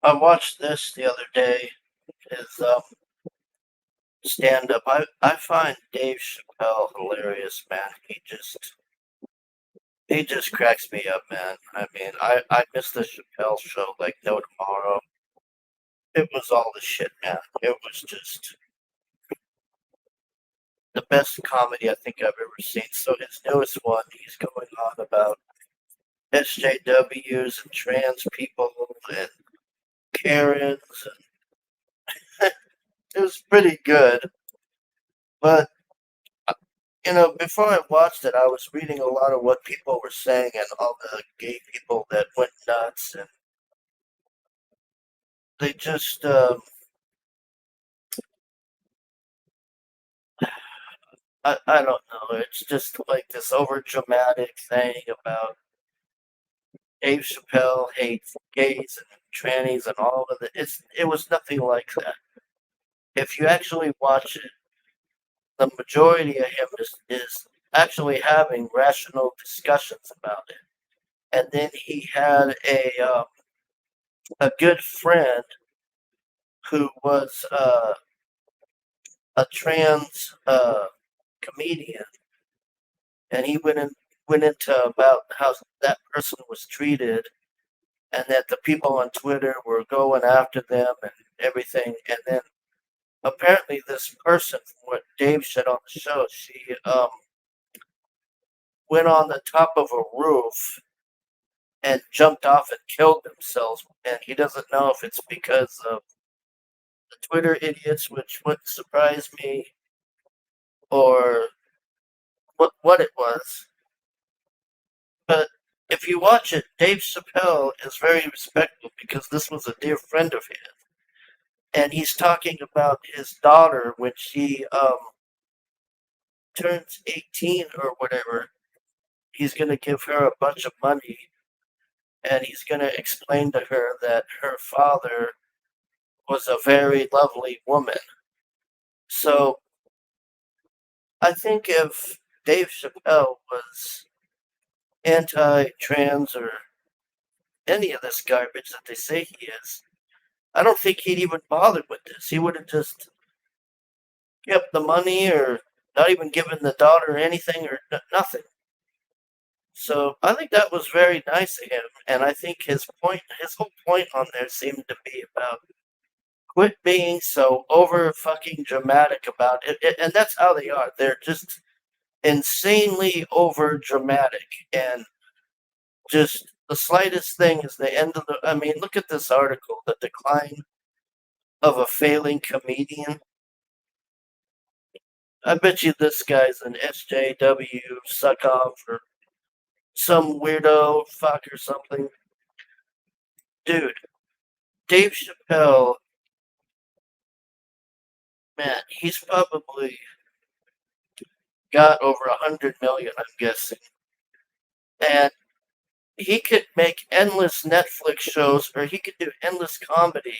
I watched this the other day. His stand up. I find Dave Chappelle hilarious, man. He just cracks me up, man. I mean, I miss the Chappelle show like no tomorrow. It was all the shit, man. It was just the best comedy I think I've ever seen. So his newest one, he's going on about SJWs and trans people and Karens. And it was pretty good, but before I watched it, I was reading a lot of what people were saying and all the gay people that went nuts, and they just, I don't know, it's just like this over dramatic thing about Dave Chappelle hates gays and trannies and all of it. It was nothing like that. If you actually watch it, the majority of him is actually having rational discussions about it. And then he had a good friend who was a trans comedian, and he went into about how that person was treated, and that the people on Twitter were going after them and everything. And then apparently, this person, from what Dave said on the show, she went on the top of a roof and jumped off and killed themselves. And he doesn't know if it's because of the Twitter idiots, which wouldn't surprise me, or what it was. But if you watch it, Dave Chappelle is very respectful because this was a dear friend of his. And he's talking about his daughter when she turns 18 or whatever. He's going to give her a bunch of money, and he's going to explain to her that her father was a very lovely woman. So I think if Dave Chappelle was anti trans or any of this garbage that they say he is, I don't think he'd even bother with this. He would have just kept the money or not even given the daughter anything or nothing. So I think that was very nice of him, and I think his whole point on there seemed to be about quit being so over fucking dramatic about it, and that's how they are. They're just insanely over dramatic, and just the slightest thing is the end of the. I mean, look at this article: the decline of a failing comedian. I bet you this guy's an SJW suck off or some weirdo fuck or something. Dude, Dave Chappelle, man, he's probably got over 100 million, I'm guessing. And he could make endless Netflix shows or he could do endless comedy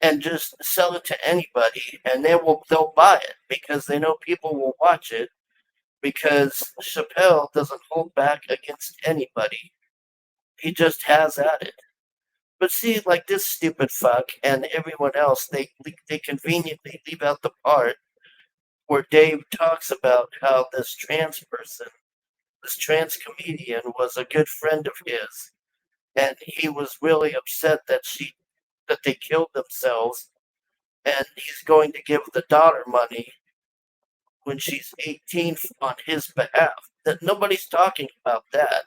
and just sell it to anybody and they'll buy it because they know people will watch it because Chappelle doesn't hold back against anybody. He just has at it. But see, like this stupid fuck and everyone else, they conveniently leave out the part where Dave talks about how this trans person, this trans comedian, was a good friend of his, and he was really upset that they killed themselves, and he's going to give the daughter money when she's 18 on his behalf. That nobody's talking about that.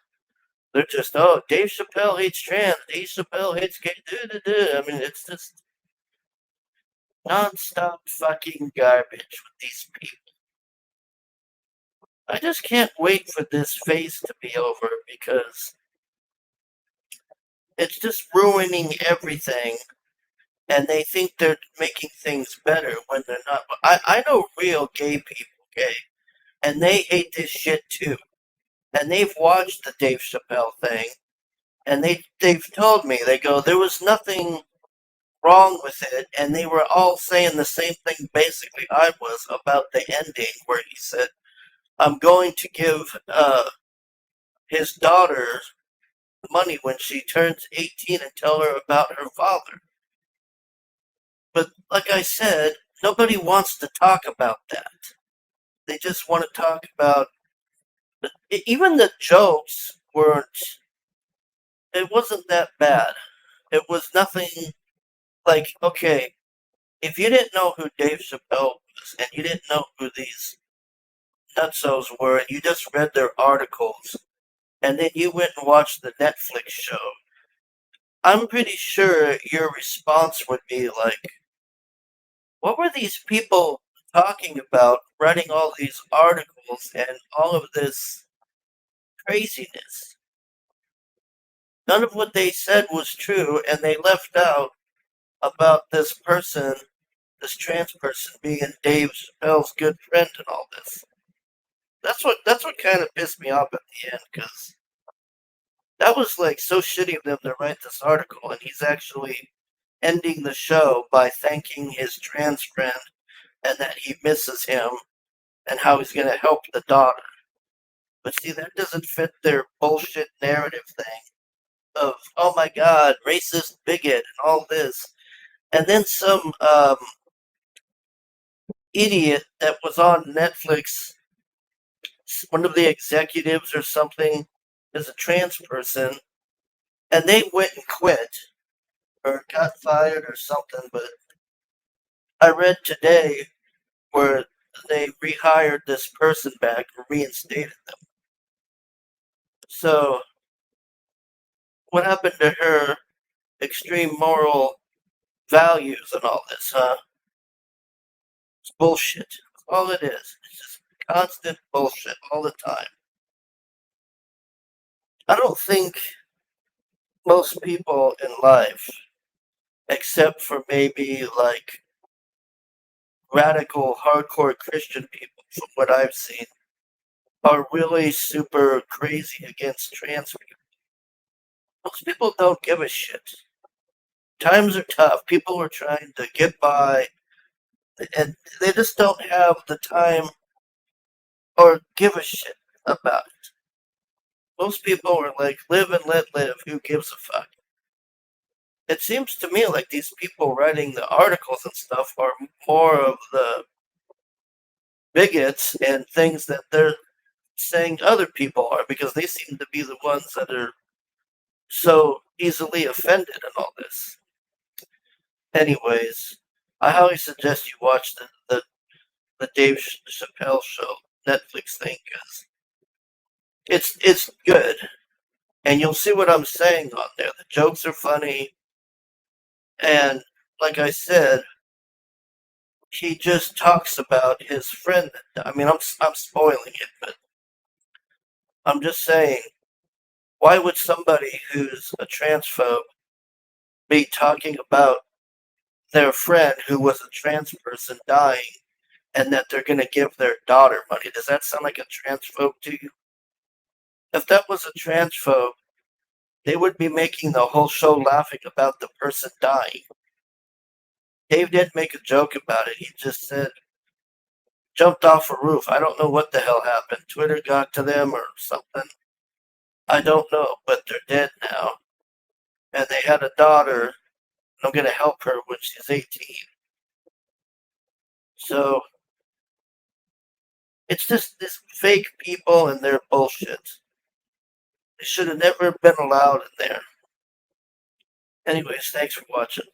They're just, oh, Dave Chappelle hates trans. Dave Chappelle hates gay. I mean, it's just nonstop fucking garbage with these people. I just can't wait for this phase to be over because it's just ruining everything. And they think they're making things better when they're not. I know real gay people, okay? And they hate this shit too. And they've watched the Dave Chappelle thing, and they've told me, they go, there was nothing wrong with it, and they were all saying the same thing basically I was about the ending where he said, I'm going to give his daughter money when she turns 18 and tell her about her father. But like I said, nobody wants to talk about that. They just want to talk about even the jokes weren't. It wasn't that bad. It was nothing like okay. If you didn't know who Dave Chappelle was and you didn't know who these nutsos were, and you just read their articles, and then you went and watched the Netflix show, I'm pretty sure your response would be like, what were these people talking about, writing all these articles and all of this craziness? None of what they said was true, and they left out about this person, this trans person, being Dave Chappelle's good friend and all this. That's what kind of pissed me off at the end, because that was like so shitty of them to write this article, and he's actually ending the show by thanking his trans friend and that he misses him and how he's going to help the daughter. But see, that doesn't fit their bullshit narrative thing of, oh my god, racist bigot and all this. And then some idiot that was on Netflix, one of the executives or something, is a trans person, and they went and quit or got fired or something. But I read today where they rehired this person back and reinstated them. So, what happened to her extreme moral values and all this, huh? It's bullshit. That's all it is. It's just constant bullshit all the time. I don't think most people in life, except for maybe like radical, hardcore Christian people, from what I've seen, are really super crazy against trans people. Most people don't give a shit. Times are tough. People are trying to get by, and they just don't have the time or give a shit about it. Most people are like, live and let live. Who gives a fuck? It seems to me like these people writing the articles and stuff are more of the bigots and things that they're saying other people are, because they seem to be the ones that are so easily offended in all this. Anyways, I highly suggest you watch the Dave Chappelle show Netflix thing, because it's good, and you'll see what I'm saying on there. The jokes are funny, and like I said, he just talks about his friend. I mean, I'm spoiling it, but I'm just saying, why would somebody who's a transphobe be talking about their friend who was a trans person dying and that they're going to give their daughter money? Does that sound like a transphobe to you? If that was a transphobe, they would be making the whole show laughing about the person dying. Dave didn't make a joke about it. He just said, jumped off a roof. I don't know what the hell happened. Twitter got to them or something. I don't know, but they're dead now. And they had a daughter, and I'm going to help her when she's 18. So, it's just this fake people and their bullshit. They should have never been allowed in there. Anyways, thanks for watching.